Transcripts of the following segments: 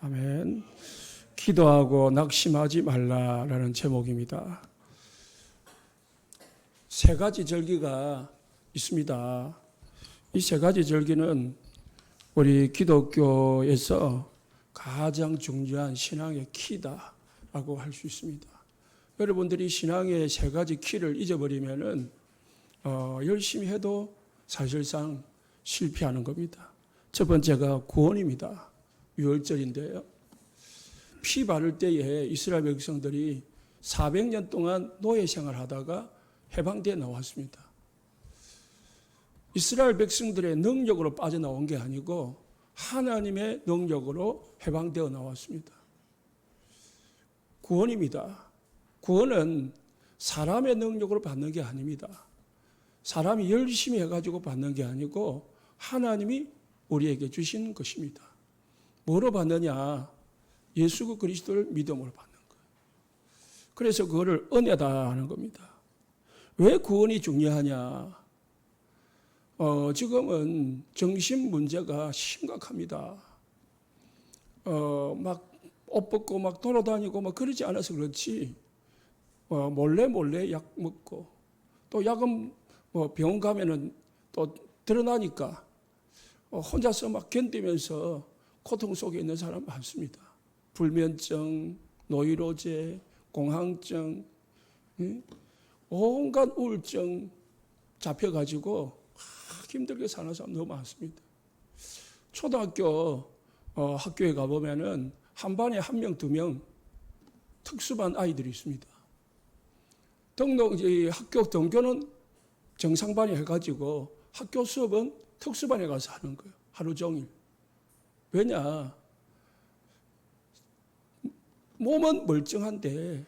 아멘. 기도하고 낙심하지 말라라는 제목입니다. 세 가지 절기가 있습니다. 이 세 가지 절기는 우리 기독교에서 가장 중요한 신앙의 키다라고 할 수 있습니다. 여러분들이 신앙의 세 가지 키를 잊어버리면은 열심히 해도 사실상 실패하는 겁니다. 첫 번째가 구원입니다. 유월절인데요. 피 바를 때에 이스라엘 백성들이 400년 동안 노예 생활하다가 해방되어 나왔습니다. 이스라엘 백성들의 능력으로 빠져나온 게 아니고 하나님의 능력으로 해방되어 나왔습니다. 구원입니다. 구원은 사람의 능력으로 받는 게 아닙니다. 사람이 열심히 해가지고 받는 게 아니고 하나님이 우리에게 주신 것입니다. 뭐로 받느냐? 예수 그리스도를 믿음으로 받는 거예요. 그래서 그거를 은혜다 하는 겁니다. 왜 구원이 중요하냐? 지금은 정신 문제가 심각합니다. 막 옷 벗고 막 돌아다니고 막 그러지 않아서 그렇지. 몰래 약 먹고 또 약은 병원 가면은 또 드러나니까 혼자서 막 견디면서 고통 속에 있는 사람 많습니다. 불면증, 노이로제, 공황증, 온갖 우울증 잡혀가지고 힘들게 사는 사람 너무 많습니다. 초등학교 학교에 가보면은 한 반에 1명, 2명 특수반 아이들이 있습니다. 학교 등교는 정상반에 해가지고 학교 수업은 특수반에 가서 하는 거예요. 하루 종일. 왜냐? 몸은 멀쩡한데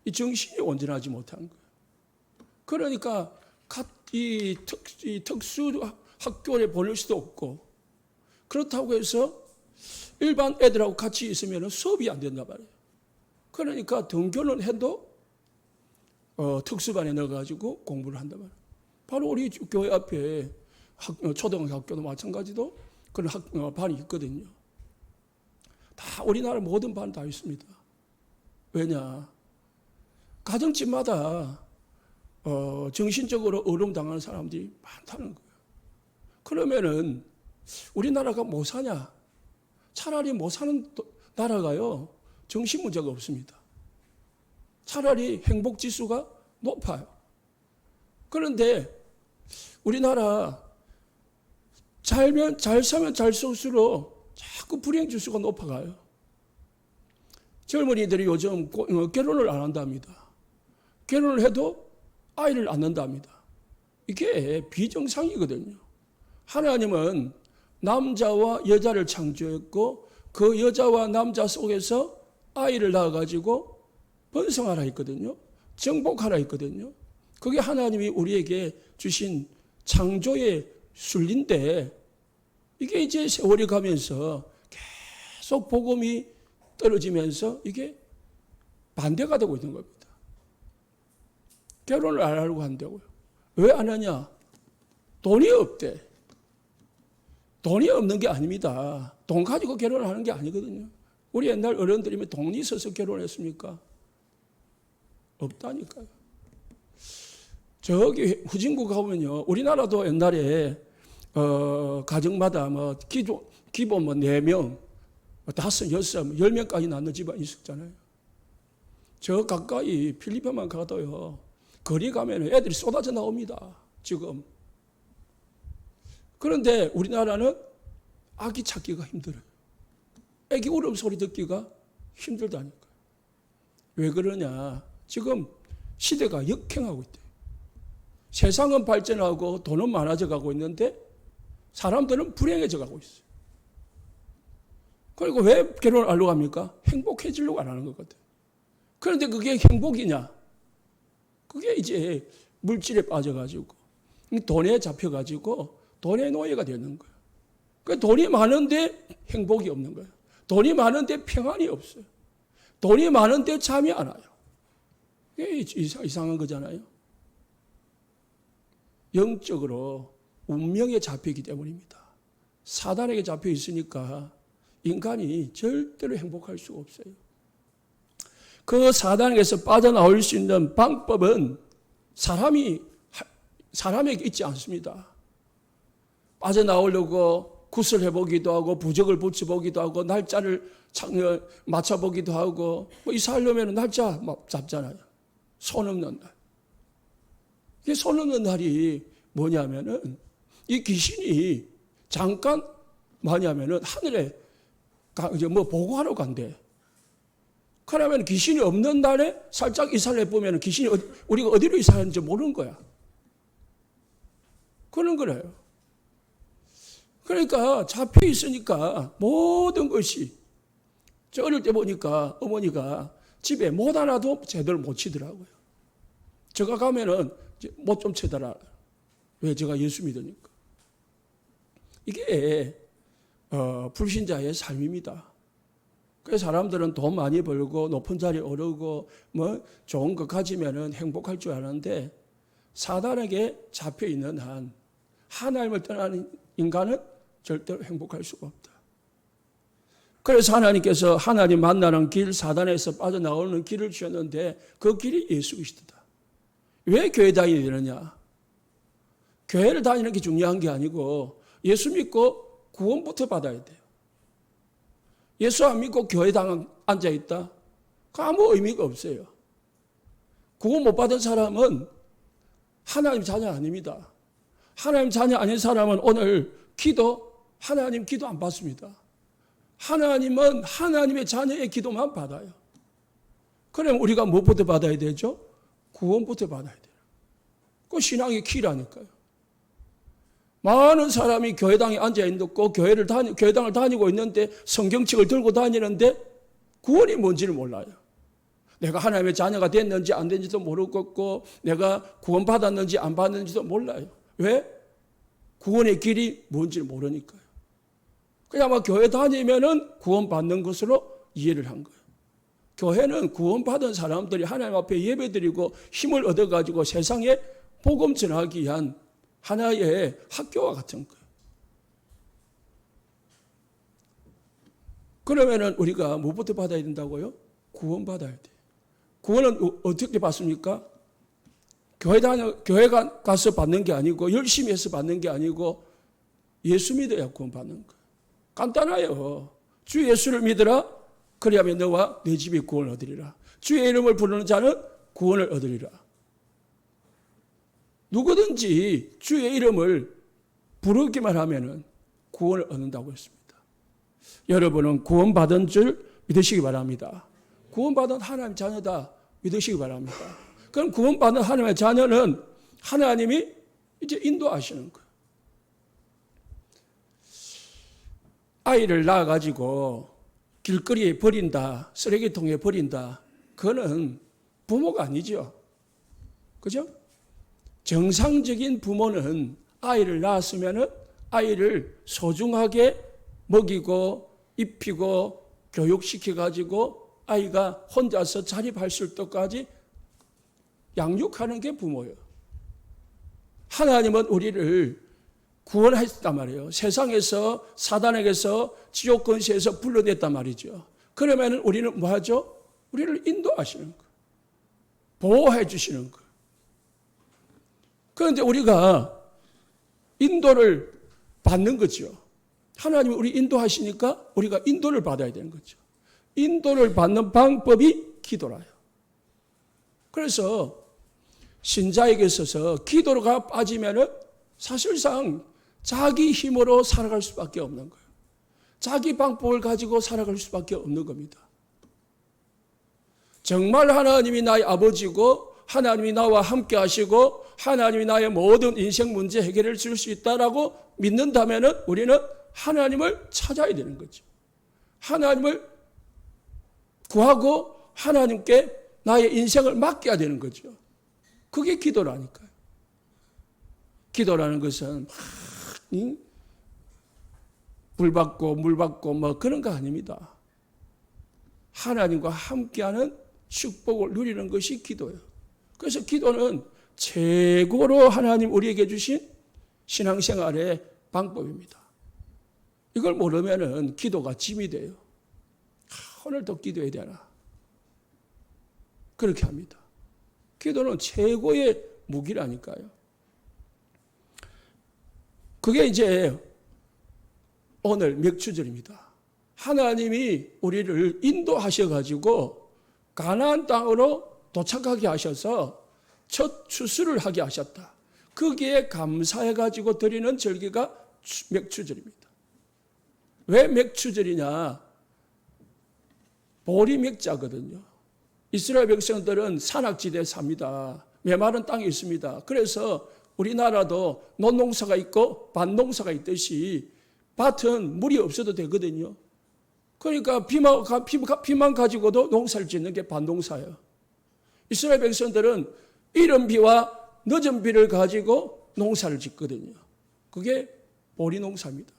이 정신이 온전하지 못한 거예요. 그러니까 이 특수 학교에 보낼 수도 없고 그렇다고 해서 일반 애들하고 같이 있으면 수업이 안 된단 말이에요. 그러니까 등교는 해도 특수반에 넣어가지고 공부를 한단 말이에요. 바로 우리 교회 앞에 초등학교도 마찬가지도 그런 반이 있거든요. 다 우리나라 모든 반 다 있습니다. 왜냐? 가정집마다 정신적으로 어려움당하는 사람들이 많다는 거예요. 그러면은 우리나라가 못 사냐? 차라리 못 사는 나라가요. 정신 문제가 없습니다. 차라리 행복지수가 높아요. 그런데 우리나라 잘 살면 잘 살수록 자꾸 불행지수가 높아가요. 젊은이들이 요즘 결혼을 안 한답니다. 결혼을 해도 아이를 안 낳는답니다. 이게 비정상이거든요. 하나님은 남자와 여자를 창조했고 그 여자와 남자 속에서 아이를 낳아가지고 번성하라 했거든요. 정복하라 했거든요. 그게 하나님이 우리에게 주신 창조의 순리인데 이게 이제 세월이 가면서 계속 복음이 떨어지면서 이게 반대가 되고 있는 겁니다. 결혼을 안 하려고 한다고요. 왜 안 하냐? 돈이 없대. 돈이 없는 게 아닙니다. 돈 가지고 결혼을 하는 게 아니거든요. 우리 옛날 어른들이면 돈이 있어서 결혼했습니까? 없다니까요. 저기 후진국 가보면요. 우리나라도 옛날에 가정마다 기본 4명, 5, 6, 10명까지 낳는 집안이 있었잖아요. 저 가까이 필리핀만 가도요. 거리 가면 애들이 쏟아져 나옵니다. 지금. 그런데 우리나라는 아기 찾기가 힘들어요. 아기 울음소리 듣기가 힘들다니까요. 왜 그러냐? 지금 시대가 역행하고 있대요. 세상은 발전하고 돈은 많아져 가고 있는데 사람들은 불행해져 가고 있어요. 그리고 왜 결혼을 하려고 합니까? 행복해지려고 안 하는 거거든. 그런데 그게 행복이냐? 그게 이제 물질에 빠져가지고 돈에 잡혀가지고 돈의 노예가 되는 거예요. 그러니까 돈이 많은데 행복이 없는 거예요. 돈이 많은데 평안이 없어요. 돈이 많은데 잠이 안 와요. 이게 이상한 거잖아요. 영적으로 운명에 잡혀있기 때문입니다. 사단에게 잡혀 있으니까 인간이 절대로 행복할 수가 없어요. 그 사단에게서 빠져나올 수 있는 방법은 사람에게 있지 않습니다. 빠져나오려고 굿을 해보기도 하고 부적을 붙여보기도 하고 날짜를 맞춰보기도 하고 이사하려면 날짜 잡잖아요. 손 없는 날. 이게 손 없는 날이 뭐냐면은 이 귀신이 잠깐 뭐냐면은 하늘에 보고하러 간대. 그러면 귀신이 없는 날에 살짝 이사를 해보면 귀신이 우리가 어디로 이사하는지 모르는 거야. 그런 거래요. 그러니까 잡혀 있으니까 모든 것이 저 어릴 때 보니까 어머니가 집에 못 하나도 제대로 못 치더라고요. 제가 가면은 못 좀 치더라. 왜? 제가 예수 믿으니까. 이게 불신자의 삶입니다. 그래서 사람들은 돈 많이 벌고 높은 자리에 오르고 좋은 거 가지면은 행복할 줄 아는데 사단에게 잡혀 있는 한 하나님을 떠나는 인간은 절대로 행복할 수가 없다. 그래서 하나님께서 하나님 만나는 길, 사단에서 빠져나오는 길을 주셨는데 그 길이 예수 그리스도다. 왜 교회 다니게 되느냐? 교회를 다니는 게 중요한 게 아니고 예수 믿고 구원부터 받아야 돼요. 예수 안 믿고 교회당 앉아있다? 그 아무 의미가 없어요. 구원 못 받은 사람은 하나님 자녀 아닙니다. 하나님 자녀 아닌 사람은 오늘 하나님 기도 안 받습니다. 하나님은 하나님의 자녀의 기도만 받아요. 그럼 우리가 무엇부터 받아야 되죠? 구원부터 받아야 돼요. 그 신앙의 키라니까요. 많은 사람이 교회당에 앉아있고 교회당을 다니고 있는데 성경책을 들고 다니는데 구원이 뭔지를 몰라요. 내가 하나님의 자녀가 됐는지 안 됐는지도 모르겠고 내가 구원 받았는지 안 받았는지도 몰라요. 왜? 구원의 길이 뭔지를 모르니까요. 그냥 아마 교회 다니면은 구원 받는 것으로 이해를 한 거예요. 교회는 구원 받은 사람들이 하나님 앞에 예배드리고 힘을 얻어가지고 세상에 복음 전하기 위한 하나의 학교와 같은 거예요. 그러면은 우리가 무엇부터 받아야 된다고요? 구원 받아야 돼요. 구원은 어떻게 받습니까? 교회 가서 받는 게 아니고 열심히 해서 받는 게 아니고 예수 믿어야 구원 받는 거예요. 간단해요. 주 예수를 믿으라. 그리하면 너와 내 집이 구원을 얻으리라. 주의 이름을 부르는 자는 구원을 얻으리라. 누구든지 주의 이름을 부르기만 하면 구원을 얻는다고 했습니다. 여러분은 구원받은 줄 믿으시기 바랍니다. 구원받은 하나님 자녀다 믿으시기 바랍니다. 그럼 구원받은 하나님의 자녀는 하나님이 이제 인도하시는 거예요. 아이를 낳아가지고 길거리에 버린다, 쓰레기통에 버린다. 그거는 부모가 아니죠. 그죠? 정상적인 부모는 아이를 낳았으면 아이를 소중하게 먹이고 입히고 교육시켜가지고 아이가 혼자서 자립할 수 있도까지 양육하는 게 부모예요. 하나님은 우리를 구원했단 말이에요. 세상에서 사단에게서 지옥 권세에서 불러냈단 말이죠. 그러면 우리는 뭐 하죠? 우리를 인도하시는 거예요. 보호해 주시는 거예요. 그런데 우리가 인도를 받는 거죠. 하나님이 우리 인도하시니까 우리가 인도를 받아야 되는 거죠. 인도를 받는 방법이 기도라요. 그래서 신자에게 있어서 기도가 빠지면은 사실상 자기 힘으로 살아갈 수밖에 없는 거예요. 자기 방법을 가지고 살아갈 수밖에 없는 겁니다. 정말 하나님이 나의 아버지고 하나님이 나와 함께 하시고 하나님이 나의 모든 인생 문제 해결을 줄 수 있다라고 믿는다면 우리는 하나님을 찾아야 되는 거죠. 하나님을 구하고 하나님께 나의 인생을 맡겨야 되는 거죠. 그게 기도라니까요. 기도라는 것은 불 받고 물 받고 뭐 그런 거 아닙니다. 하나님과 함께하는 축복을 누리는 것이 기도예요. 그래서 기도는 최고로 하나님 우리에게 주신 신앙생활의 방법입니다. 이걸 모르면은 기도가 짐이 돼요. 오늘 더 기도해야 되나? 그렇게 합니다. 기도는 최고의 무기라니까요. 그게 이제 오늘 맥추절입니다. 하나님이 우리를 인도하셔가지고 가나안 땅으로 도착하게 하셔서 첫 추수를 하게 하셨다. 거기에 감사해가지고 드리는 절기가 맥추절입니다. 왜 맥추절이냐? 보리 맥자거든요. 이스라엘 백성들은 산악지대에 삽니다. 메마른 땅이 있습니다. 그래서 우리나라도 논농사가 있고 밭농사가 있듯이 밭은 물이 없어도 되거든요. 그러니까 비만 가지고도 농사를 짓는 게 밭농사예요. 이스라엘 백성들은 이른 비와 늦은 비를 가지고 농사를 짓거든요. 그게 보리 농사입니다.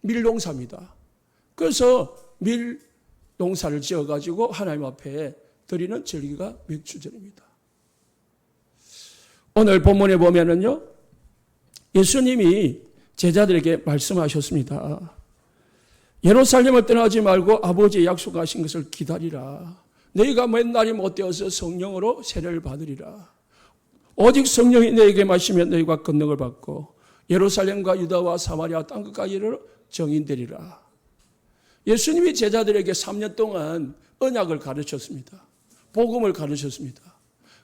밀 농사입니다. 그래서 밀 농사를 지어가지고 하나님 앞에 드리는 절기가 맥추절입니다. 오늘 본문에 보면은요, 예수님이 제자들에게 말씀하셨습니다. 예루살렘을 떠나지 말고 아버지의 약속하신 것을 기다리라. 너희가 맨날이 못되어서 성령으로 세례를 받으리라. 오직 성령이 너희에게 마시면 너희가 권능을 받고 예루살렘과 유다와 사마리아 땅끝까지 이르러 정인되리라. 예수님이 제자들에게 3년 동안 언약을 가르쳤습니다. 복음을 가르쳤습니다.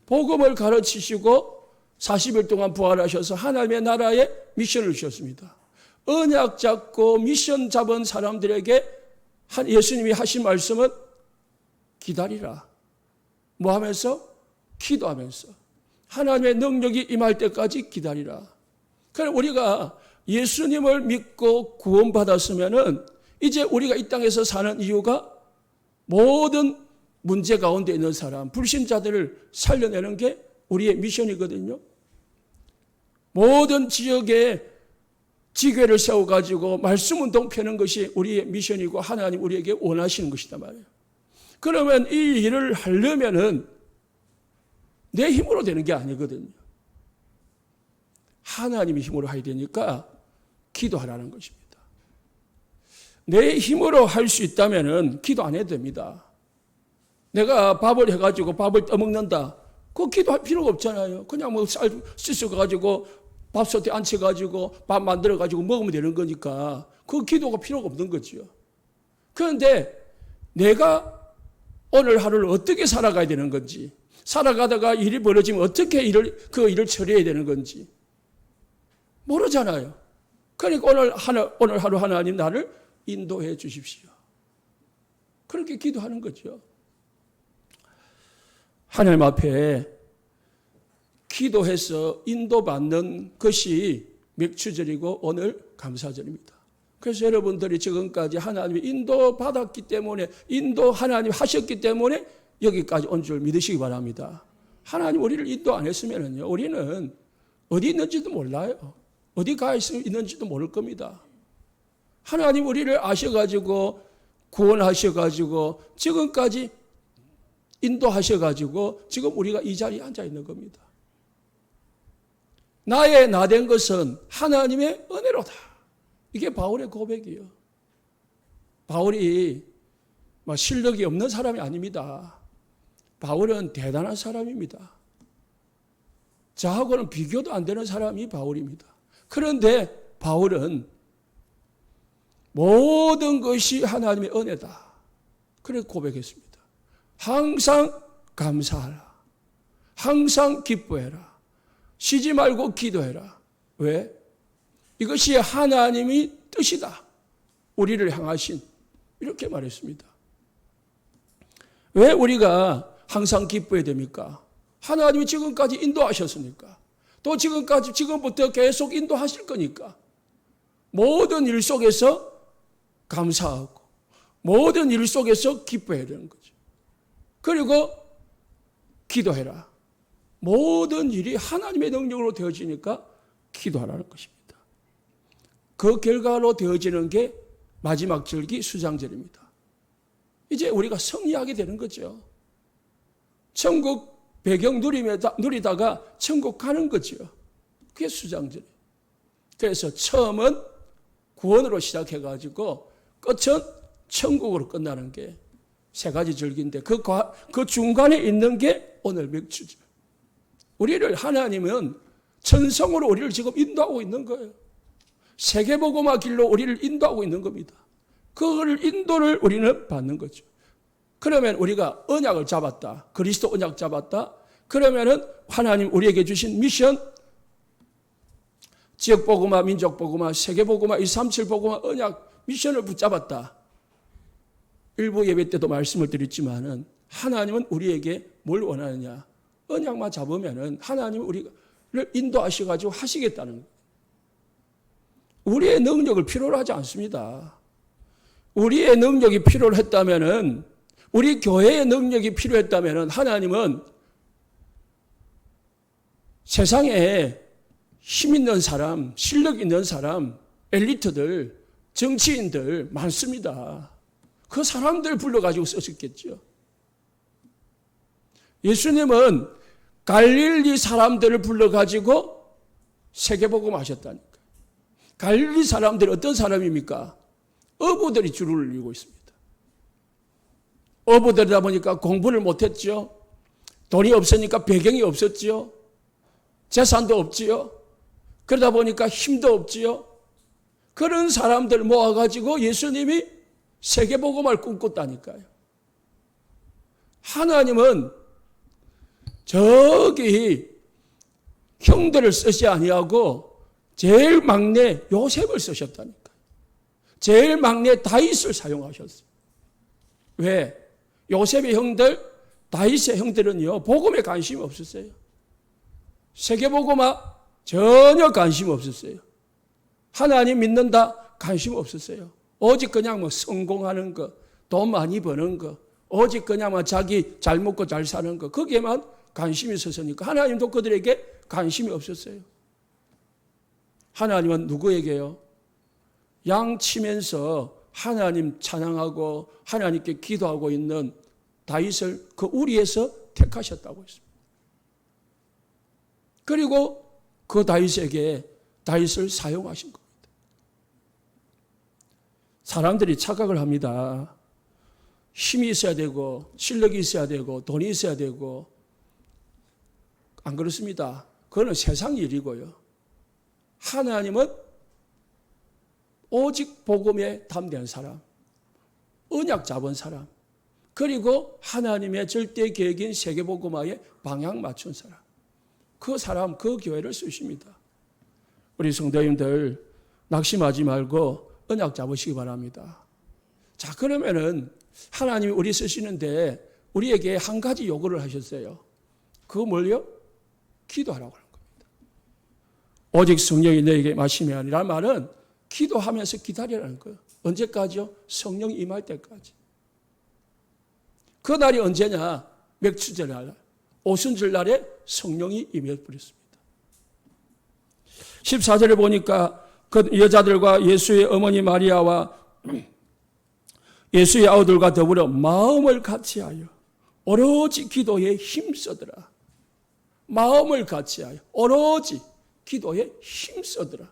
복음을 가르치시고 40일 동안 부활하셔서 하나님의 나라에 미션을 주셨습니다. 언약 잡고 미션 잡은 사람들에게 예수님이 하신 말씀은 기다리라. 뭐 하면서? 기도하면서. 하나님의 능력이 임할 때까지 기다리라. 그럼 우리가 예수님을 믿고 구원받았으면은 이제 우리가 이 땅에서 사는 이유가 모든 문제 가운데 있는 사람, 불신자들을 살려내는 게 우리의 미션이거든요. 모든 지역에 지교회를 세워가지고 말씀운동 펴는 것이 우리의 미션이고 하나님 우리에게 원하시는 것이다 말이에요. 그러면 이 일을 하려면은 내 힘으로 되는 게 아니거든요. 하나님의 힘으로 해야 되니까 기도하라는 것입니다. 내 힘으로 할 수 있다면은 기도 안 해도 됩니다. 내가 밥을 해가지고 밥을 떠먹는다. 그거 기도할 필요가 없잖아요. 그냥 뭐 쌀 씻어가지고 밥솥에 앉혀가지고 밥 만들어가지고 먹으면 되는 거니까 그 기도가 필요가 없는 거죠. 그런데 내가 오늘 하루를 어떻게 살아가야 되는 건지, 살아가다가 일이 벌어지면 어떻게 그 일을 처리해야 되는 건지 모르잖아요. 그러니까 오늘 하루 하나님 나를 인도해 주십시오. 그렇게 기도하는 거죠. 하나님 앞에 기도해서 인도받는 것이 맥추절이고 오늘 감사절입니다. 그래서 여러분들이 지금까지 하나님의 인도받았기 때문에 하나님 하셨기 때문에 여기까지 온 줄 믿으시기 바랍니다. 하나님 우리를 인도 안 했으면요, 우리는 어디 있는지도 몰라요. 어디 가 있는지도 모를 겁니다. 하나님 우리를 아셔가지고 구원하셔가지고 지금까지 인도하셔가지고 지금 우리가 이 자리에 앉아 있는 겁니다. 나의 나된 것은 하나님의 은혜로다. 이게 바울의 고백이에요. 바울이 실력이 없는 사람이 아닙니다. 바울은 대단한 사람입니다. 저하고는 비교도 안 되는 사람이 바울입니다. 그런데 바울은 모든 것이 하나님의 은혜다. 그렇게 고백했습니다. 항상 감사하라. 항상 기뻐해라. 쉬지 말고 기도해라. 왜? 이것이 하나님의 뜻이다. 우리를 향하신. 이렇게 말했습니다. 왜 우리가 항상 기뻐해야 됩니까? 하나님이 지금까지 인도하셨으니까. 또 지금부터 계속 인도하실 거니까. 모든 일 속에서 감사하고 모든 일 속에서 기뻐해야 되는 거죠. 그리고 기도해라. 모든 일이 하나님의 능력으로 되어지니까 기도하라는 것입니다. 그 결과로 되어지는 게 마지막 절기 수장절입니다. 이제 우리가 성리하게 되는 거죠. 천국 배경 누리다가 천국 가는 거죠. 그게 수장절이에요. 그래서 처음은 구원으로 시작해가지고 끝은 천국으로 끝나는 게 세 가지 절기인데 그 중간에 있는 게 오늘 맥주죠. 우리를 하나님은 천성으로 우리를 지금 인도하고 있는 거예요. 세계복음화 길로 우리를 인도하고 있는 겁니다. 그걸 인도를 우리는 받는 거죠. 그러면 우리가 언약을 잡았다. 그리스도 언약 잡았다. 그러면은 하나님 우리에게 주신 미션, 지역복음화, 민족복음화, 세계복음화, 237복음화 언약 미션을 붙잡았다. 일부 예배 때도 말씀을 드렸지만은 하나님은 우리에게 뭘 원하느냐. 언약만 잡으면은 하나님은 우리를 인도하셔가지고 하시겠다는 거예요. 우리의 능력을 필요로 하지 않습니다. 우리의 능력이 필요로 했다면은, 우리 교회의 능력이 필요했다면은 하나님은 세상에 힘 있는 사람, 실력 있는 사람, 엘리트들, 정치인들 많습니다. 그 사람들 불러가지고 쓰셨겠죠. 예수님은 갈릴리 사람들을 불러가지고 세계복음 하셨다니까. 갈릴리 사람들이 어떤 사람입니까? 어부들이 줄을 이루고 있습니다. 어부들이다 보니까 공부를 못했죠. 돈이 없으니까 배경이 없었지요. 재산도 없지요. 그러다 보니까 힘도 없지요. 그런 사람들 모아가지고 예수님이 세계복음을 꿈꿨다니까요. 하나님은 저기 형들을 쓰지 아니하고 제일 막내 요셉을 쓰셨다니까요. 제일 막내 다윗을 사용하셨어요. 왜? 요셉의 형들, 다윗의 형들은요, 복음에 관심이 없었어요. 세계복음화 전혀 관심 없었어요. 하나님 믿는다 관심 없었어요. 오직 그냥 뭐 성공하는 거, 돈 많이 버는 거, 오직 그냥 뭐 자기 잘 먹고 잘 사는 거, 거기에만 관심이 있었으니까 하나님도 그들에게 관심이 없었어요. 하나님은 누구에게요? 양 치면서 하나님 찬양하고 하나님께 기도하고 있는 다윗을 그 우리에서 택하셨다고 했습니다. 그리고 그 다윗에게 다윗을 사용하신 겁니다. 사람들이 착각을 합니다. 힘이 있어야 되고 실력이 있어야 되고 돈이 있어야 되고, 안 그렇습니다. 그거는 세상 일이고요. 하나님은 오직 복음에 담대한 사람, 언약 잡은 사람, 그리고 하나님의 절대 계획인 세계복음화에 방향 맞춘 사람, 그 사람, 그 교회를 쓰십니다. 우리 성도님들 낙심하지 말고 언약 잡으시기 바랍니다. 자, 그러면은 하나님이 우리 쓰시는데 우리에게 한 가지 요구를 하셨어요. 그거 뭘요? 기도하라고 하는 겁니다. 오직 성령이 너에게 마심이 아니라 말은 기도하면서 기다리라는 거예요. 언제까지요? 성령이 임할 때까지. 그 날이 언제냐? 맥주절 날, 오순절 날에 성령이 임해버렸습니다. 14절에 보니까 그 여자들과 예수의 어머니 마리아와 예수의 아우들과 더불어 마음을 같이하여 오로지 기도에 힘쓰더라. 마음을 같이하여 오로지 기도에 힘쓰더라.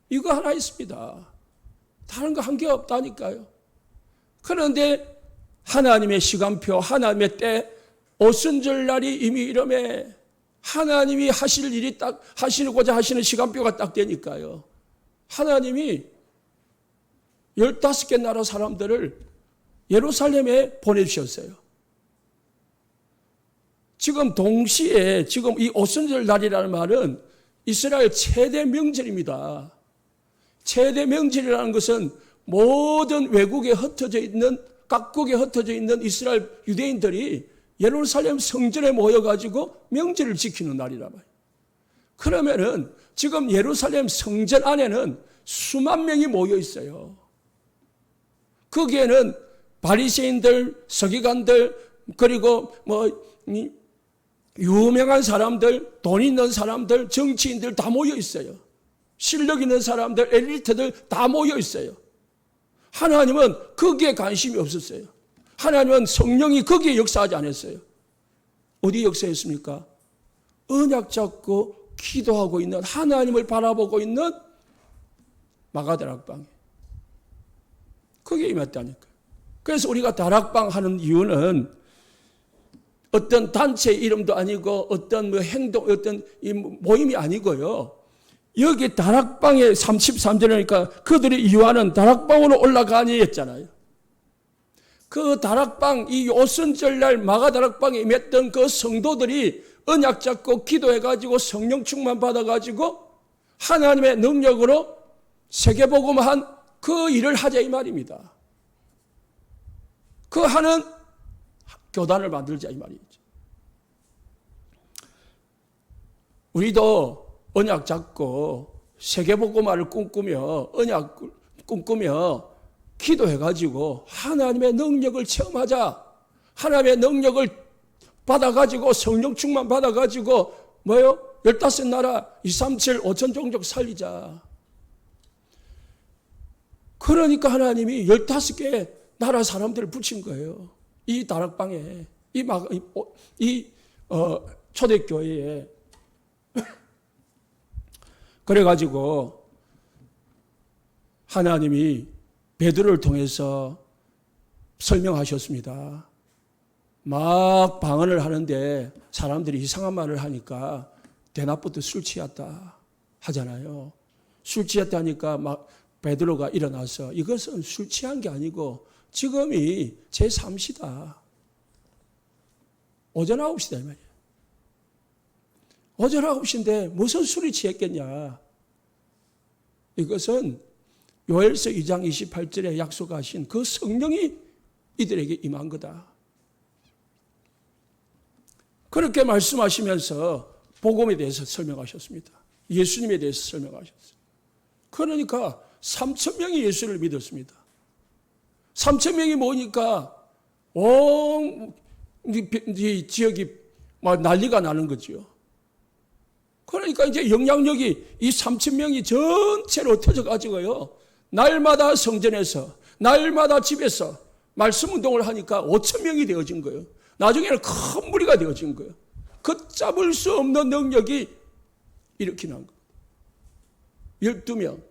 이거 하나 있습니다. 다른 거 한 개 없다니까요. 그런데 하나님의 시간표, 하나님의 때, 오순절 날이 이미 이름에 하나님이 하실 일이 딱 하시고자 하시는 시간표가 딱 되니까요. 하나님이 15개 나라 사람들을 예루살렘에 보내주셨어요. 지금 동시에 지금 이 오순절 날이라는 말은 이스라엘 최대 명절입니다. 최대 명절이라는 것은 모든 외국에 흩어져 있는, 각국에 흩어져 있는 이스라엘 유대인들이 예루살렘 성전에 모여가지고 명절을 지키는 날이란 말이에요. 그러면은 지금 예루살렘 성전 안에는 수만 명이 모여 있어요. 거기에는 바리새인들, 서기관들, 그리고 유명한 사람들, 돈 있는 사람들, 정치인들 다 모여 있어요. 실력 있는 사람들, 엘리트들 다 모여 있어요. 하나님은 거기에 관심이 없었어요. 하나님은 성령이 거기에 역사하지 않았어요. 어디 역사했습니까? 언약 잡고 기도하고 있는, 하나님을 바라보고 있는 마가다락방에. 그게 임했다니까. 그래서 우리가 다락방 하는 이유는 어떤 단체 이름도 아니고 어떤 뭐 행동, 어떤 이 모임이 아니고요. 여기 다락방에 33절이니까 그들이 이유하는 다락방으로 올라가니 했잖아요. 그 다락방, 이 오순절날 마가다락방에 임했던 그 성도들이 언약 잡고 기도해가지고 성령 충만 받아가지고 하나님의 능력으로 세계복음한 그 일을 하자 이 말입니다. 그 하는 교단을 만들자 이 말이죠. 우리도 언약 잡고 세계복음화를 꿈꾸며 언약 꿈꾸며 기도해가지고 하나님의 능력을 체험하자. 하나님의 능력을 받아가지고 성령 충만 받아가지고 뭐요? 15나라 237 5천 종족 살리자. 그러니까 하나님이 15개 나라 사람들을 붙인 거예요. 이 다락방에, 초대교회에. 그래가지고 하나님이 베드로를 통해서 설명하셨습니다. 막 방언을 하는데 사람들이 이상한 말을 하니까 대낮부터 술 취했다 하잖아요. 술 취했다 하니까 막 베드로가 일어나서 이것은 술 취한 게 아니고 지금이 제3시다. 오전 9시다 이 말이에요. 오전 9시인데 무슨 술이 취했겠냐. 이것은 요엘서 2장 28절에 약속하신 그 성령이 이들에게 임한 거다. 그렇게 말씀하시면서 복음에 대해서 설명하셨습니다. 예수님에 대해서 설명하셨어요. 그러니까 3,000명이 예수를 믿었습니다. 3,000명이 모이니까 온 지역이 막 난리가 나는 거죠. 그러니까 이제 영향력이 이 3,000명이 전체로 흩어져가지고요. 날마다 성전에서, 날마다 집에서 말씀 운동을 하니까 5,000명이 되어진 거예요. 나중에는 큰 무리가 되어진 거예요. 걷잡을 수 없는 능력이 일으키는 거예요. 12명,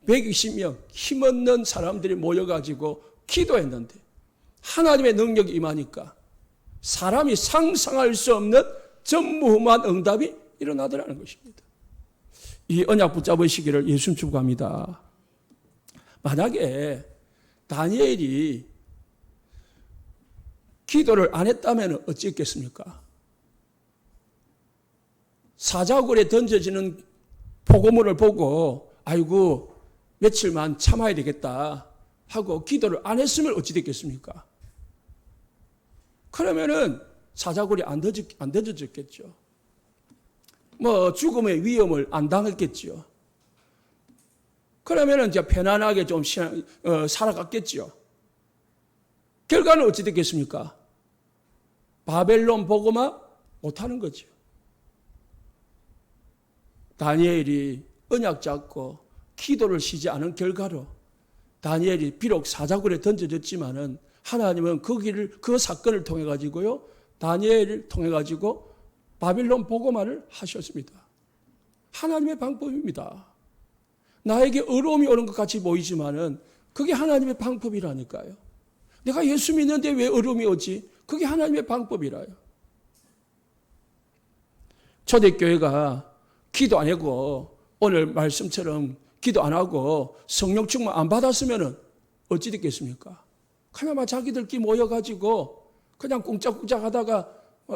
120명 힘없는 사람들이 모여가지고 기도했는데 하나님의 능력이 임하니까 사람이 상상할 수 없는 전무후무한 응답이 일어나더라는 것입니다. 이 언약 붙잡으시기를 예수님 축복합니다. 만약에 다니엘이 기도를 안 했다면 어찌했겠습니까? 사자굴에 던져지는 포고물을 보고 아이고 며칠만 참아야 되겠다 하고 기도를 안 했으면 어찌 됐겠습니까? 그러면은 사자굴에 안 던져졌겠죠. 뭐 죽음의 위험을 안 당했겠죠. 그러면은 이제 편안하게 좀 살아갔겠죠. 결과는 어찌 됐겠습니까? 바벨론 복음화 못하는 거죠. 다니엘이 언약 잡고 기도를 쉬지 않은 결과로 다니엘이 비록 사자굴에 던져졌지만은 하나님은 그 사건을 통해 가지고요, 다니엘을 통해 가지고 바빌론 복음화를 하셨습니다. 하나님의 방법입니다. 나에게 어려움이 오는 것 같이 보이지만은 그게 하나님의 방법이라니까요. 내가 예수 믿는데 왜 어려움이 오지? 그게 하나님의 방법이라요. 초대교회가 기도 안 하고 오늘 말씀처럼 기도 안 하고 성령 충만 안 받았으면 어찌 됐겠습니까? 그나마 자기들끼리 모여가지고 그냥 꿍짝꿍짝 하다가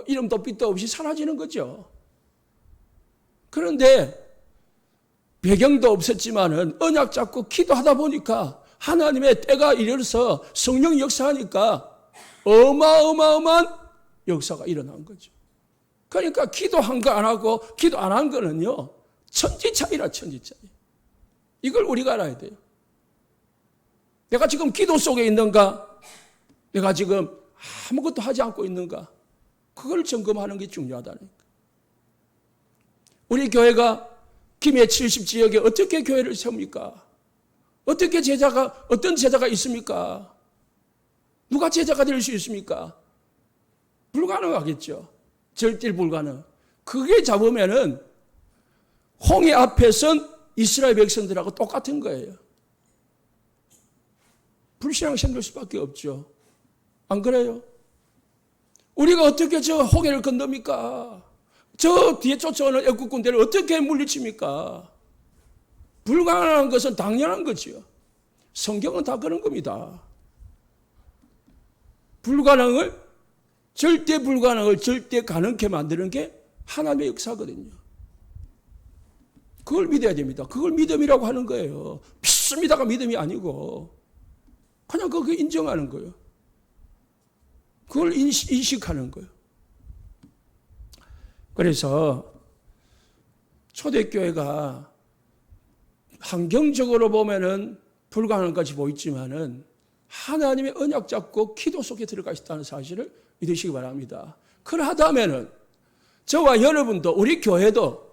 이름도 빛도 없이 사라지는 거죠. 그런데 배경도 없었지만은 언약 잡고 기도하다 보니까 하나님의 때가 이르러서 성령이 역사하니까 어마어마한 역사가 일어난 거죠. 그러니까 기도한 거 안 하고 기도 안 한 거는요, 천지 차이라 천지 차이. 이걸 우리가 알아야 돼요. 내가 지금 기도 속에 있는가? 내가 지금 아무것도 하지 않고 있는가? 그걸 점검하는 게 중요하다니까. 우리 교회가 김해 70지역에 어떻게 교회를 세웁니까? 어떤 제자가 있습니까? 누가 제자가 될 수 있습니까? 불가능하겠죠. 절대 불가능. 그게 잡으면은 홍해 앞에선 이스라엘 백성들하고 똑같은 거예요. 불신앙 생길 수밖에 없죠. 안 그래요? 우리가 어떻게 저 홍해를 건넙니까? 저 뒤에 쫓아오는 애국 군대를 어떻게 물리칩니까? 불가능한 것은 당연한 거죠. 성경은 다 그런 겁니다. 절대 불가능을 절대 가능케 만드는 게 하나님의 역사거든요. 그걸 믿어야 됩니다. 그걸 믿음이라고 하는 거예요. 믿습니다가 믿음이 아니고 그냥 그거 인정하는 거예요. 그걸 인식하는 거예요. 그래서 초대교회가 환경적으로 보면은 불가능한 것이 보이지만은 하나님의 언약 잡고 기도 속에 들어가 있다는 사실을 믿으시기 바랍니다. 그러하다면은 저와 여러분도 우리 교회도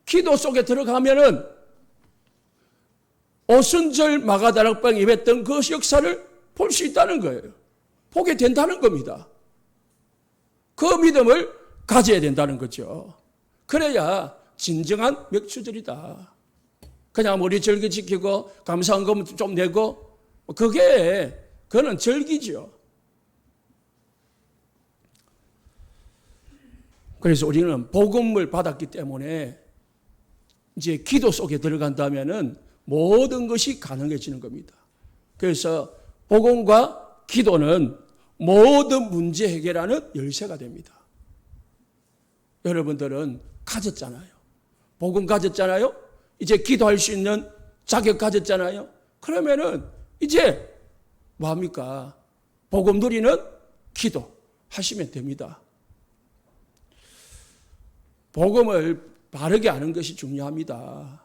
기도 속에 들어가면은 오순절 마가다락방 입했던 그 역사를 볼 수 있다는 거예요. 보게 된다는 겁니다. 그 믿음을 가져야 된다는 거죠. 그래야 진정한 맥추절이다. 그냥 우리 절기 지키고 감사헌금 좀 내고 그거는 절기죠. 그래서 우리는 복음을 받았기 때문에 이제 기도 속에 들어간다면은 모든 것이 가능해지는 겁니다. 그래서 복음과 기도는 모든 문제 해결하는 열쇠가 됩니다. 여러분들은 가졌잖아요. 복음 가졌잖아요. 이제 기도할 수 있는 자격 가졌잖아요. 그러면은 이제 뭐합니까? 복음 누리는 기도 하시면 됩니다. 복음을 바르게 아는 것이 중요합니다.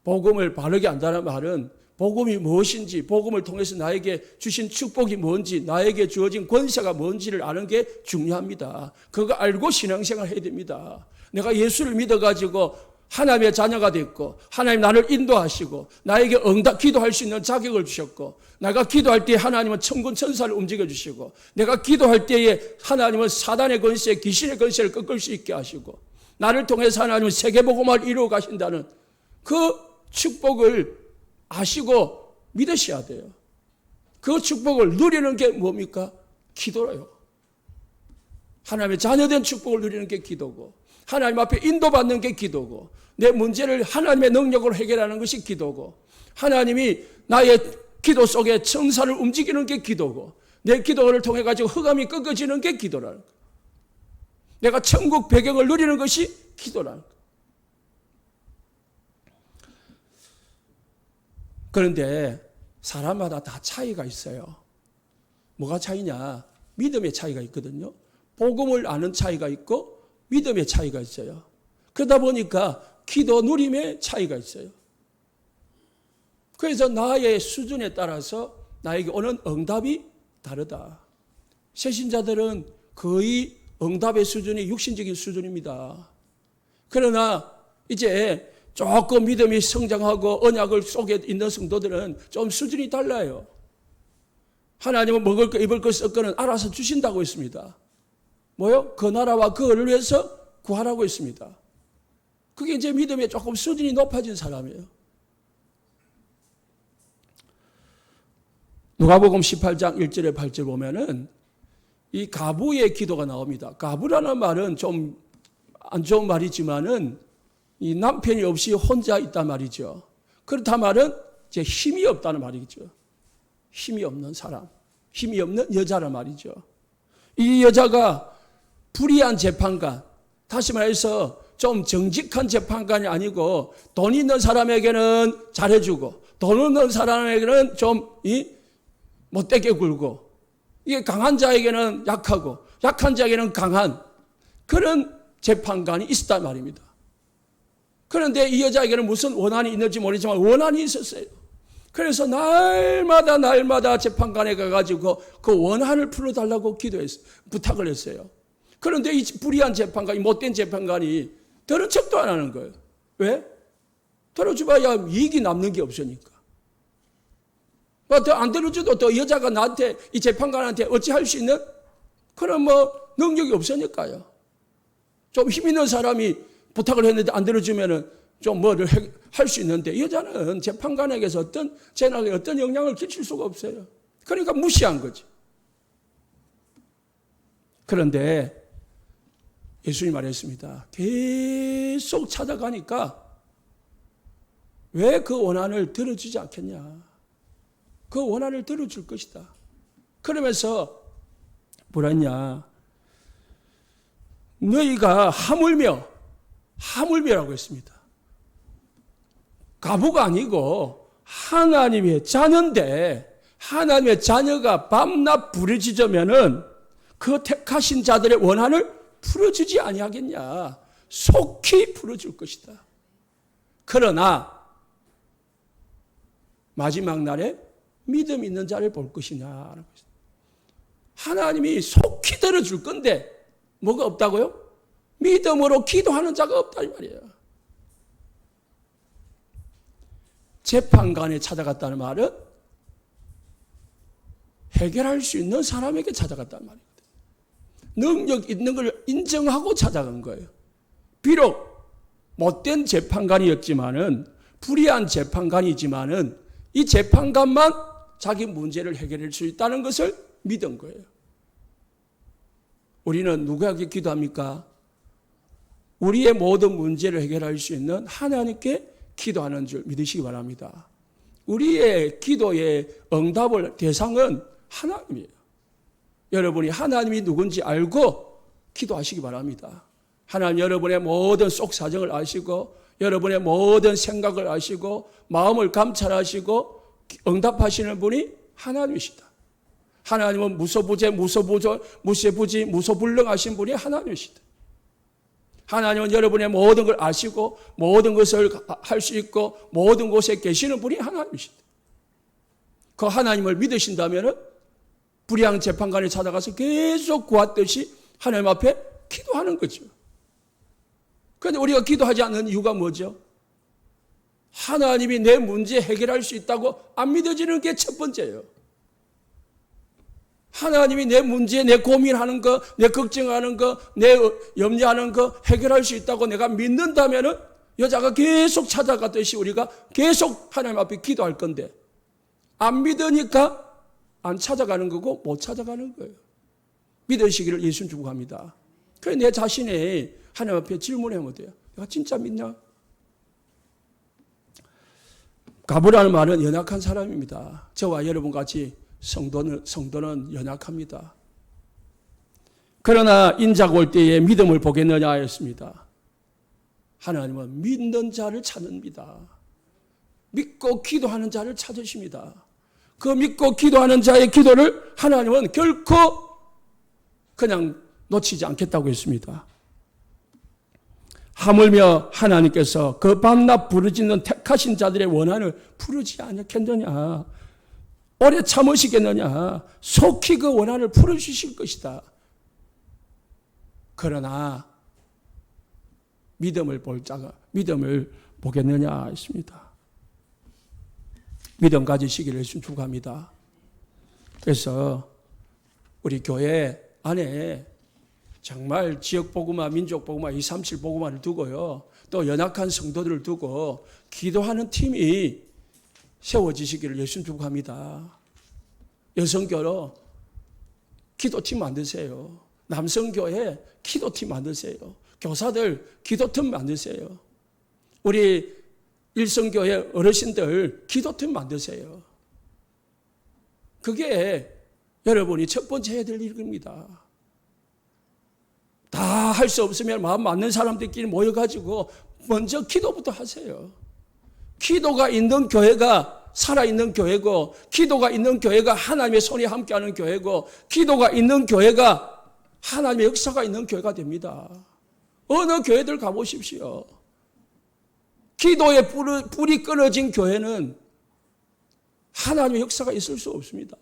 복음을 바르게 안다는 말은 복음이 무엇인지, 복음을 통해서 나에게 주신 축복이 뭔지, 나에게 주어진 권세가 뭔지를 아는 게 중요합니다. 그거 알고 신앙생활 해야 됩니다. 내가 예수를 믿어가지고 하나님의 자녀가 됐고, 하나님 나를 인도하시고, 나에게 기도할 수 있는 자격을 주셨고, 내가 기도할 때에 하나님은 천군 천사를 움직여주시고, 내가 기도할 때에 하나님은 사단의 권세, 귀신의 권세를 꺾을 수 있게 하시고, 나를 통해서 하나님은 세계복음을 이루어 가신다는 그 축복을 아시고 믿으셔야 돼요. 그 축복을 누리는 게 뭡니까? 기도예요. 하나님의 자녀된 축복을 누리는 게 기도고, 하나님 앞에 인도받는 게 기도고, 내 문제를 하나님의 능력으로 해결하는 것이 기도고, 하나님이 나의 기도 속에 천사를 움직이는 게 기도고, 내 기도를 통해 가지고 흑암이 꺾어지는 게 기도라는 거예요. 내가 천국 배경을 누리는 것이 기도라는 거예요. 그런데 사람마다 다 차이가 있어요. 뭐가 차이냐? 믿음의 차이가 있거든요. 복음을 아는 차이가 있고 믿음의 차이가 있어요. 그러다 보니까 기도 누림의 차이가 있어요. 그래서 나의 수준에 따라서 나에게 오는 응답이 다르다. 새신자들은 거의 응답의 수준이 육신적인 수준입니다. 그러나 이제 조금 믿음이 성장하고 언약을 속에 있는 성도들은 좀 수준이 달라요. 하나님은 먹을 거 입을 거 쓸 거는 알아서 주신다고 했습니다. 뭐요? 그 나라와 그를 위해서 구하라고 했습니다. 그게 이제 믿음의 조금 수준이 높아진 사람이에요. 누가복음 18장 1절에 8절 보면은 이 가부의 기도가 나옵니다. 가부라는 말은 좀 안 좋은 말이지만은 이 남편이 없이 혼자 있단 말이죠. 그렇단 말은 이제 힘이 없다는 말이죠. 힘이 없는 사람, 힘이 없는 여자란 말이죠. 이 여자가 불의한 재판관, 다시 말해서 좀 정직한 재판관이 아니고 돈 있는 사람에게는 잘해주고 돈 없는 사람에게는 좀 못되게 굴고, 이게 강한 자에게는 약하고 약한 자에게는 강한 그런 재판관이 있었단 말입니다. 그런데 이 여자에게는 무슨 원한이 있는지 모르지만 원한이 있었어요. 그래서 날마다 재판관에 가가지고 그 원한을 풀어달라고 부탁을 했어요. 그런데 이 불의한 재판관이, 못된 재판관이 들은 척도 안 하는 거예요. 왜? 들어줘봐야 이익이 남는 게 없으니까. 안 들어줘도 또 여자가 나한테, 이 재판관한테 어찌할 수 있는 그런 능력이 없으니까요. 좀 힘 있는 사람이 부탁을 했는데 안 들어주면은 좀 뭐를 할 수 있는데 여자는 재판관에게서 어떤 재판에 어떤 영향을 끼칠 수가 없어요. 그러니까 무시한 거지. 그런데 예수님이 말했습니다. 계속 찾아가니까 왜 그 원한을 들어주지 않겠냐. 그 원한을 들어줄 것이다. 그러면서 뭐라 했냐. 너희가 하물며라고 했습니다. 가부가 아니고 하나님의 자녀인데 하나님의 자녀가 밤낮 부르짖으면은 그 택하신 자들의 원한을 풀어주지 아니하겠냐. 속히 풀어줄 것이다. 그러나 마지막 날에 믿음 있는 자를 볼 것이냐. 하나님이 속히 들어줄 건데 뭐가 없다고요? 믿음으로 기도하는 자가 없다 이 말이에요. 재판관에 찾아갔다는 말은 해결할 수 있는 사람에게 찾아갔다는 말이거든요. 능력 있는 걸 인정하고 찾아간 거예요. 비록 못된 재판관이었지만은 불의한 재판관이지만은 이 재판관만 자기 문제를 해결할 수 있다는 것을 믿은 거예요. 우리는 누구에게 기도합니까? 우리의 모든 문제를 해결할 수 있는 하나님께 기도하는 줄 믿으시기 바랍니다. 우리의 기도의 응답을 대상은 하나님이에요. 여러분이 하나님이 누군지 알고 기도하시기 바랍니다. 하나님 여러분의 모든 속 사정을 아시고 여러분의 모든 생각을 아시고 마음을 감찰하시고 응답하시는 분이 하나님이시다. 하나님은 무소불능하신 분이 하나님이시다. 하나님은 여러분의 모든 걸 아시고 모든 것을 할 수 있고 모든 곳에 계시는 분이 하나님이시다. 그 하나님을 믿으신다면 불의한 재판관에 찾아가서 계속 구하듯이 하나님 앞에 기도하는 거죠. 그런데 우리가 기도하지 않는 이유가 뭐죠? 하나님이 내 문제 해결할 수 있다고 안 믿어지는 게 첫 번째예요. 하나님이 내 문제, 내 고민하는 거, 내 걱정하는 거, 내 염려하는 거 해결할 수 있다고 내가 믿는다면은 여자가 계속 찾아갔듯이 우리가 계속 하나님 앞에 기도할 건데 안 믿으니까 안 찾아가는 거고 못 찾아가는 거예요. 믿으시기를 예수님 축복합니다. 그래서 내 자신이 하나님 앞에 질문하면 돼요. 내가 진짜 믿냐? 가부라는 말은 연약한 사람입니다. 저와 여러분 같이 성도는 연약합니다. 그러나 인자가 올 때에 믿음을 보겠느냐 하였습니다. 하나님은 믿는 자를 찾습니다. 믿고 기도하는 자를 찾으십니다. 그 믿고 기도하는 자의 기도를 하나님은 결코 그냥 놓치지 않겠다고 했습니다. 하물며 하나님께서 그 밤낮 부르짖는 택하신 자들의 원한을 풀지 않겠느냐. 오래 참으시겠느냐. 속히 그 원한을 풀어주실 것이다. 그러나 믿음을 보겠느냐 했습니다. 믿음 가지시기를 예수님 축복합니다. 그래서 우리 교회 안에 정말 지역복음화, 민족복음화, 237복음화를 두고요. 또 연약한 성도들을 두고 기도하는 팀이 세워지시기를 예수님 축복합니다. 여성교로 기도팀 만드세요. 남성교회 기도팀 만드세요. 교사들 기도팀 만드세요. 우리 일성교회 어르신들 기도팀 만드세요. 그게 여러분이 첫 번째 해야 될 일입니다. 다 할 수 없으면 마음 맞는 사람들끼리 모여가지고 먼저 기도부터 하세요. 기도가 있는 교회가 살아있는 교회고 기도가 있는 교회가 하나님의 손이 함께하는 교회고 기도가 있는 교회가 하나님의 역사가 있는 교회가 됩니다. 어느 교회들 가보십시오. 기도의 불이 끊어진 교회는 하나님의 역사가 있을 수 없습니다.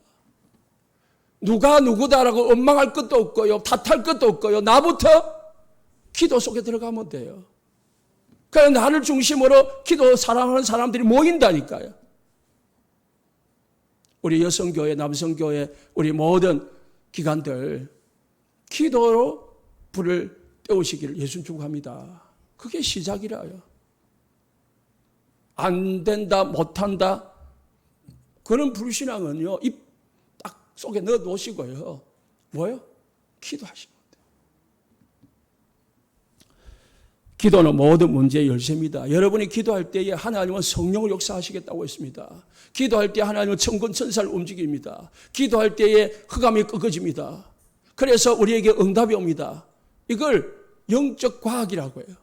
누가 누구다라고 원망할 것도 없고요. 탓할 것도 없고요. 나부터 기도 속에 들어가면 돼요. 그래서 나를 중심으로 기도 사랑하는 사람들이 모인다니까요. 우리 여성교회, 남성교회, 우리 모든 기관들 기도로 불을 떼우시기를 예수님 축복합니다. 그게 시작이라요. 안 된다, 못한다. 그런 불신앙은요, 입 딱 속에 넣어 놓으시고요. 뭐요? 기도하시면 돼요. 기도는 모든 문제의 열쇠입니다. 여러분이 기도할 때에 하나님은 성령을 역사하시겠다고 했습니다. 기도할 때 하나님은 천군 천사를 움직입니다. 기도할 때에 흑암이 꺾어집니다. 그래서 우리에게 응답이 옵니다. 이걸 영적 과학이라고 해요.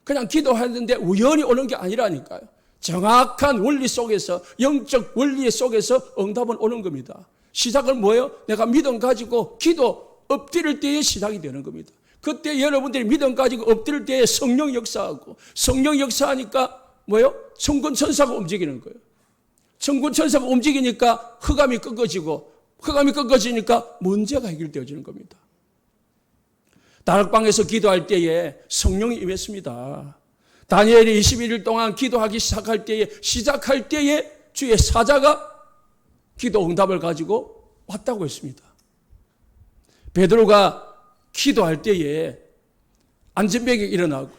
그냥 기도하는데 우연히 오는 게 아니라니까요. 정확한 원리 속에서, 영적 원리 속에서 응답은 오는 겁니다. 시작은 뭐예요? 내가 믿음 가지고 기도 엎드릴 때에 시작이 되는 겁니다. 그때 여러분들이 믿음 가지고 엎드릴 때에 성령 역사하고, 성령 역사하니까 뭐예요? 천군 천사가 움직이는 거예요. 천군 천사가 움직이니까 흑암이 꺾어지고, 흑암이 꺾어지니까 문제가 해결되어지는 겁니다. 다락방에서 기도할 때에 성령이 임했습니다. 다니엘이 21일 동안 기도하기 시작할 때에 주의 사자가 기도 응답을 가지고 왔다고 했습니다. 베드로가 기도할 때에 안전병이 일어나고,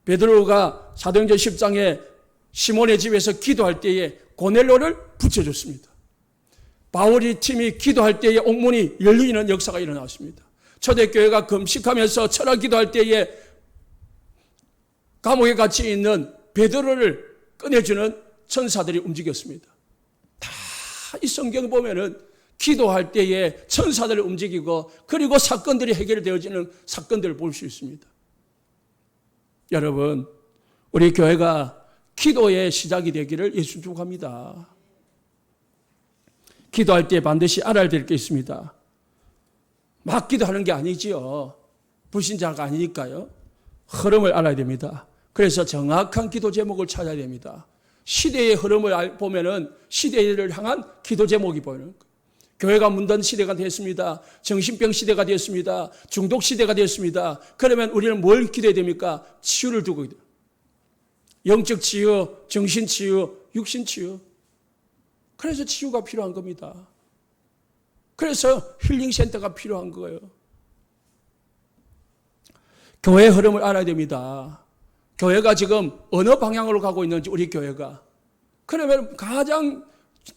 베드로가 사도행전 10장에 시몬의 집에서 기도할 때에 고넬료를 붙여줬습니다. 바울이 팀이 기도할 때에 옥문이 열리는 역사가 일어났습니다. 초대교회가 금식하면서 철학 기도할 때에 감옥에 갇혀 있는 베드로를 꺼내주는 천사들이 움직였습니다. 다 이 성경 보면은 기도할 때에 천사들이 움직이고, 그리고 사건들이 해결되어지는 사건들을 볼 수 있습니다. 여러분, 우리 교회가 기도의 시작이 되기를 예수 축복합니다. 기도할 때 반드시 알아야 될 게 있습니다. 막 기도하는 게 아니지요. 불신자가 아니니까요. 흐름을 알아야 됩니다. 그래서 정확한 기도 제목을 찾아야 됩니다. 시대의 흐름을 보면은 시대를 향한 기도 제목이 보이는 거예요. 교회가 문단 시대가 됐습니다. 정신병 시대가 됐습니다. 중독 시대가 됐습니다. 그러면 우리는 뭘 기도해야 됩니까? 치유를 두고 기도해요. 영적 치유, 정신 치유, 육신 치유. 그래서 치유가 필요한 겁니다. 그래서 힐링 센터가 필요한 거예요. 교회 흐름을 알아야 됩니다. 교회가 지금 어느 방향으로 가고 있는지, 우리 교회가. 그러면 가장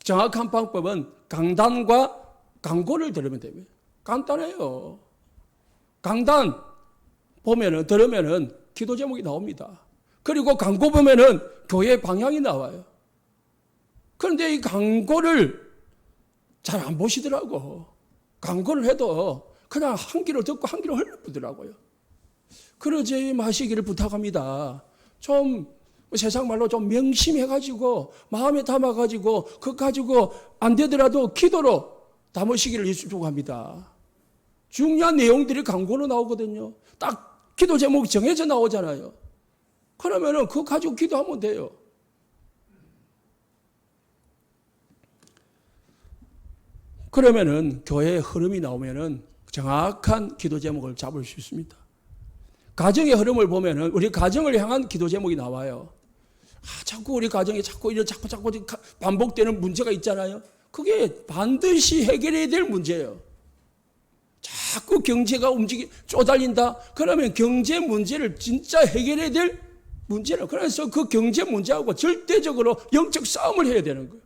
정확한 방법은 강단과 강고를 들으면 됩니다. 간단해요. 강단 들으면은 기도 제목이 나옵니다. 그리고 강고 보면은 교회 방향이 나와요. 그런데 이 강고를 잘 안 보시더라고. 강고를 해도 그냥 한 귀로 듣고 한 귀로 흘려보더라고요. 그러지 마시기를 부탁합니다. 좀 세상 말로 좀 명심해가지고 마음에 담아가지고 그거 가지고 안 되더라도 기도로 담으시기를 예수 축복합니다. 중요한 내용들이 강고로 나오거든요. 딱 기도 제목이 정해져 나오잖아요. 그러면은 그거 가지고 기도하면 돼요. 그러면은 교회의 흐름이 나오면은 정확한 기도 제목을 잡을 수 있습니다. 가정의 흐름을 보면은 우리 가정을 향한 기도 제목이 나와요. 자꾸 우리 가정에 자꾸 반복되는 문제가 있잖아요. 그게 반드시 해결해야 될 문제예요. 자꾸 경제가 쪼달린다. 그러면 경제 문제를 진짜 해결해야 될 문제는, 그래서 그 경제 문제하고 절대적으로 영적 싸움을 해야 되는 거예요.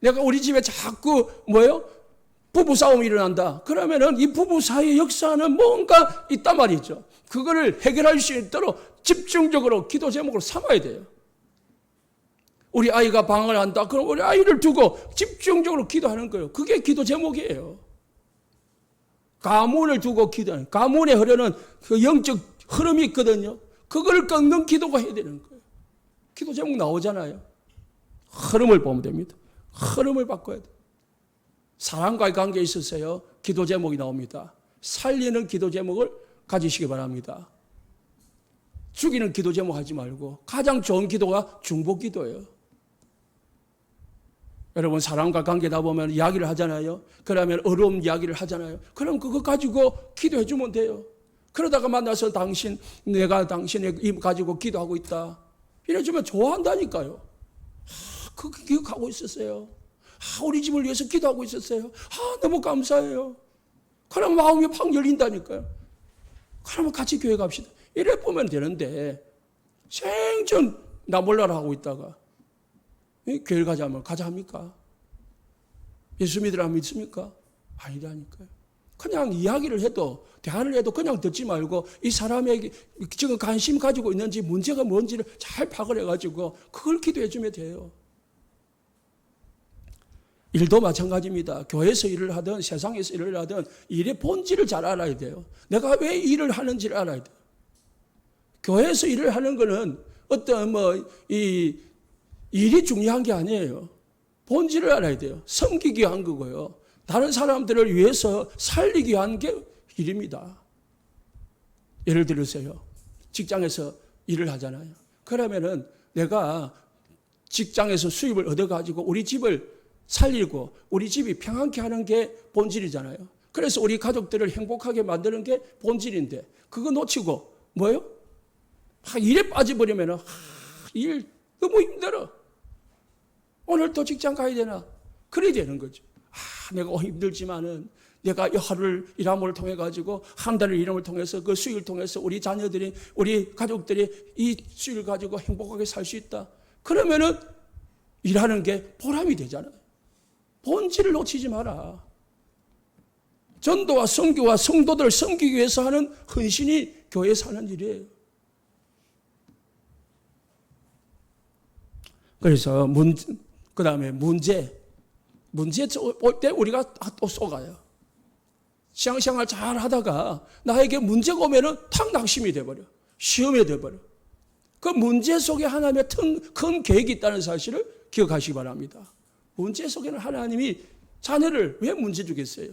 내가 우리 집에 자꾸 부부 싸움이 일어난다. 그러면은 이 부부 사이의 역사는 뭔가 있단 말이죠. 그거를 해결할 수 있도록 집중적으로 기도 제목으로 삼아야 돼요. 우리 아이가 방황을 한다. 그럼 우리 아이를 두고 집중적으로 기도하는 거예요. 그게 기도 제목이에요. 가문을 두고 기도하는, 가문에 흐르는 그 영적 흐름이 있거든요. 그걸 끊는 기도가 해야 되는 거예요. 기도 제목 나오잖아요. 흐름을 보면 됩니다. 흐름을 바꿔야 돼요. 사람과의 관계에 있어서요, 기도 제목이 나옵니다. 살리는 기도 제목을 가지시기 바랍니다. 죽이는 기도 제목 하지 말고 가장 좋은 기도가 중보 기도예요. 여러분, 사람과 관계다 보면 이야기를 하잖아요. 그러면 어려운 이야기를 하잖아요. 그럼 그거 가지고 기도해 주면 돼요. 그러다가 만나서 내가 당신의 입 가지고 기도하고 있다. 이래주면 좋아한다니까요. 그거 기억하고 있었어요. 우리 집을 위해서 기도하고 있었어요. 너무 감사해요. 그럼 마음이 팍 열린다니까요. 그러면 같이 교회 갑시다. 이래 보면 되는데, 생전 나 몰라라 하고 있다가 교회를 가자면 가자 합니까? 예수 믿으라 믿습니까? 아니라니까요. 그냥 이야기를 해도 대화를 해도 그냥 듣지 말고 이 사람에게 지금 관심 가지고 있는지 문제가 뭔지를 잘 파악을 해가지고 그걸 기도해 주면 돼요. 일도 마찬가지입니다. 교회에서 일을 하든 세상에서 일을 하든 일의 본질을 잘 알아야 돼요. 내가 왜 일을 하는지를 알아야 돼요. 교회에서 일을 하는 거는 어떤 일이 중요한 게 아니에요. 본질을 알아야 돼요. 섬기기 위한 거고요. 다른 사람들을 위해서 살리기 위한 게 일입니다. 예를 들으세요. 직장에서 일을 하잖아요. 그러면은 내가 직장에서 수입을 얻어가지고 우리 집을 살리고 우리 집이 평안케 하는 게 본질이잖아요. 그래서 우리 가족들을 행복하게 만드는 게 본질인데 그거 놓치고 뭐예요? 일에 빠져버리면은 일 너무 힘들어. 오늘 또 직장 가야 되나? 그래야 되는 거죠. 내가 힘들지만은 내가 이 하루를 일함을 통해 가지고 한 달을 일함을 통해서 그 수익을 통해서 우리 자녀들이 우리 가족들이 이 수익을 가지고 행복하게 살 수 있다. 그러면은 일하는 게 보람이 되잖아요. 본질을 놓치지 마라. 전도와 선교와 성도들을 섬기기 위해서 하는 헌신이 교회에서 하는 일이에요. 그래서 그 다음에 문제 올 때 우리가 또 속아요. 신앙생활 잘 하다가 나에게 문제가 오면은 탁 낙심이 돼버려. 시험이 돼버려. 그 문제 속에 하나님의 큰 계획이 있다는 사실을 기억하시기 바랍니다. 문제 속에는 하나님이 자녀를 왜 문제 주겠어요?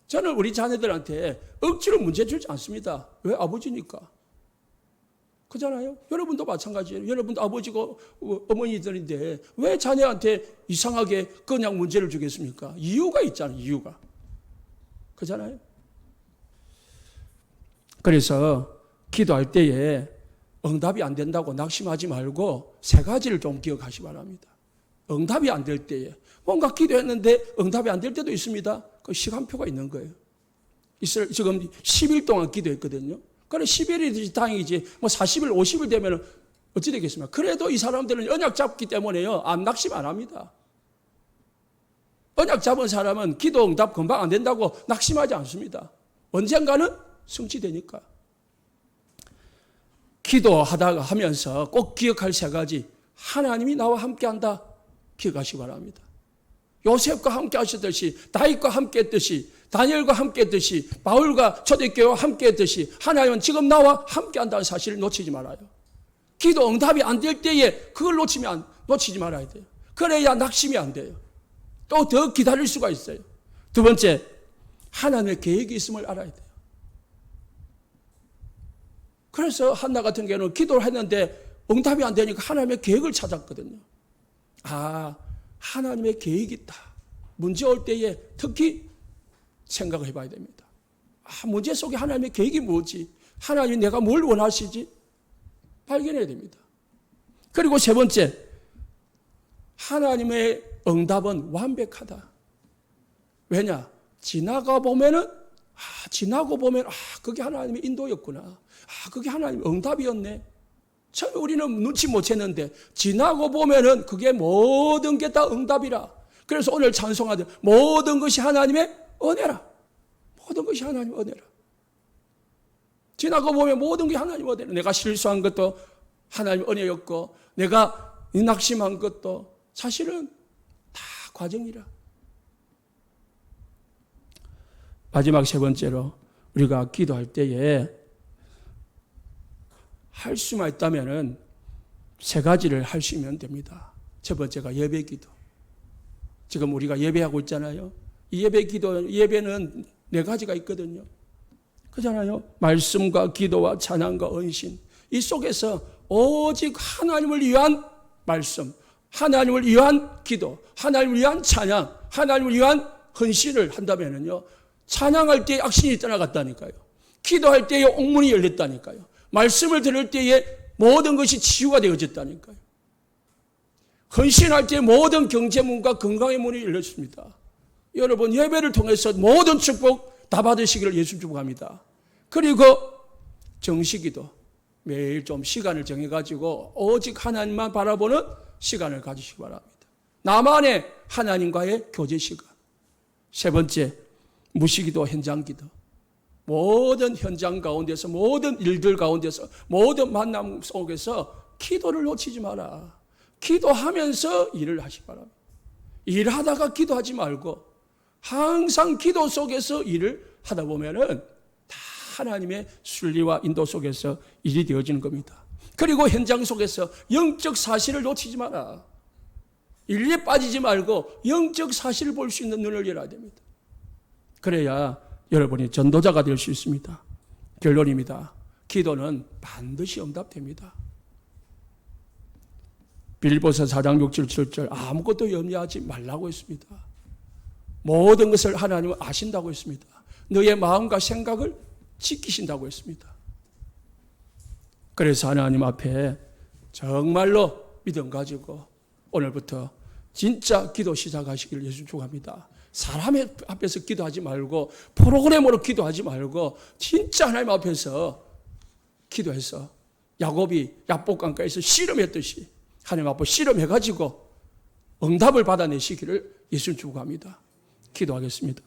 저는 우리 자녀들한테 억지로 문제 주지 않습니다. 왜? 아버지니까. 그잖아요. 여러분도 마찬가지예요. 여러분도 아버지고 어머니들인데 왜 자녀한테 이상하게 그냥 문제를 주겠습니까? 이유가 있잖아요. 이유가. 그잖아요. 그래서 기도할 때에 응답이 안 된다고 낙심하지 말고 세 가지를 좀 기억하시기 바랍니다. 응답이 안 될 때에 뭔가 기도했는데 응답이 안 될 때도 있습니다. 그 시간표가 있는 거예요. 지금 10일 동안 기도했거든요. 그래 10일이지 다행이지 40일 50일 되면 어찌 되겠습니까? 그래도 이 사람들은 언약 잡기 때문에요. 안 낙심 안 합니다. 언약 잡은 사람은 기도 응답 금방 안 된다고 낙심하지 않습니다. 언젠가는 성취되니까. 기도하다가 하면서 꼭 기억할 세 가지. 하나님이 나와 함께한다. 기억하시기 바랍니다. 요셉과 함께 하셨듯이 다윗과 함께 했듯이 다니엘과 함께 했듯이 바울과 초대교회와 함께 했듯이 하나님은 지금 나와 함께 한다는 사실을 놓치지 말아요. 기도 응답이 안 될 때에 그걸 놓치지 말아야 돼요. 그래야 낙심이 안 돼요. 또 더 기다릴 수가 있어요. 두 번째, 하나님의 계획이 있음을 알아야 돼요. 그래서 한나 같은 경우는 기도를 했는데 응답이 안 되니까 하나님의 계획을 찾았거든요. 하나님의 계획이 있다. 문제 올 때에 특히 생각을 해봐야 됩니다. 문제 속에 하나님의 계획이 뭐지? 하나님이 내가 뭘 원하시지? 발견해야 됩니다. 그리고 세 번째, 하나님의 응답은 완벽하다. 왜냐? 지나고 보면 그게 하나님의 인도였구나. 그게 하나님의 응답이었네. 처음에 우리는 눈치 못 챘는데 지나고 보면은 그게 모든 게 다 응답이라. 그래서 오늘 찬송하듯 모든 것이 하나님의 은혜라. 모든 것이 하나님의 은혜라. 지나고 보면 모든 게 하나님의 은혜라. 내가 실수한 것도 하나님의 은혜였고 내가 낙심한 것도 사실은 다 과정이라. 마지막 세 번째로 우리가 기도할 때에 할 수만 있다면은 세 가지를 하시면 됩니다. 첫 번째가 예배 기도. 지금 우리가 예배하고 있잖아요. 이 예배 기도, 예배는 네 가지가 있거든요. 그잖아요. 말씀과 기도와 찬양과 언신. 이 속에서 오직 하나님을 위한 말씀, 하나님을 위한 기도, 하나님을 위한 찬양, 하나님을 위한 헌신을 한다면은요. 찬양할 때에 악신이 떠나갔다니까요. 기도할 때에 옥문이 열렸다니까요. 말씀을 들을 때에 모든 것이 치유가 되어졌다니까요. 헌신할 때 모든 경제문과 건강의 문이 열렸습니다. 여러분 예배를 통해서 모든 축복 다 받으시기를 예수 축복합니다. 그리고 정식기도, 매일 좀 시간을 정해가지고 오직 하나님만 바라보는 시간을 가지시기 바랍니다. 나만의 하나님과의 교제 시간. 세 번째, 무시기도 현장기도. 모든 현장 가운데서, 모든 일들 가운데서, 모든 만남 속에서 기도를 놓치지 마라. 기도하면서 일을 하시기 바랍니다. 일하다가 기도하지 말고 항상 기도 속에서 일을 하다 보면은 다 하나님의 순리와 인도 속에서 일이 되어지는 겁니다. 그리고 현장 속에서 영적 사실을 놓치지 마라. 일에 빠지지 말고 영적 사실을 볼 수 있는 눈을 열어야 됩니다. 그래야 여러분이 전도자가 될 수 있습니다. 결론입니다. 기도는 반드시 응답됩니다. 빌립보서 4장 6, 7절 아무것도 염려하지 말라고 했습니다. 모든 것을 하나님은 아신다고 했습니다. 너의 마음과 생각을 지키신다고 했습니다. 그래서 하나님 앞에 정말로 믿음 가지고 오늘부터 진짜 기도 시작하시기를 예수 축원합니다. 사람 앞에서 기도하지 말고 프로그램으로 기도하지 말고 진짜 하나님 앞에서 기도해서 야곱이 야복강가에서 씨름했듯이 하나님 앞에 씨름해가지고 응답을 받아내시기를 예수 축원합니다. 기도하겠습니다.